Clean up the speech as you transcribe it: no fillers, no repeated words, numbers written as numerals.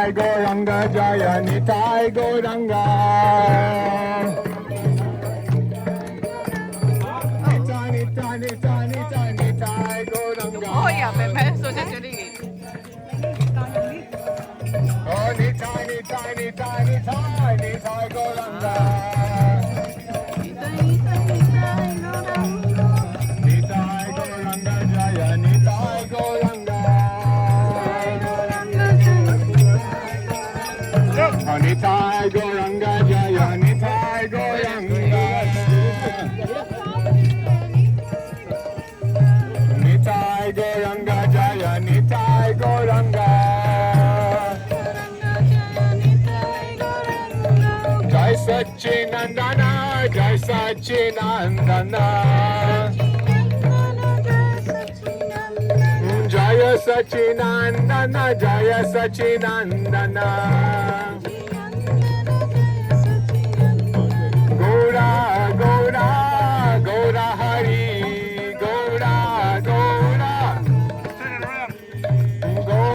Nitai Gauranga Jaya Nitai Gauranga Nitai Nitai Nitai Nitai Nitai Gauranga Oh yeah, मैं सोचा चली गई. Oh Nitai Nitai Nitai Nitai Nitai Gauranga Nitai Gauranga Jaya Nitai Gauranga Nitai Gauranga Jaya Nitai Gauranga Nitai Gauranga Jaya Nitai Gauranga Jai Satchinandana Jai Satchinandana Jaya Satchinandana Jaya Satchinandana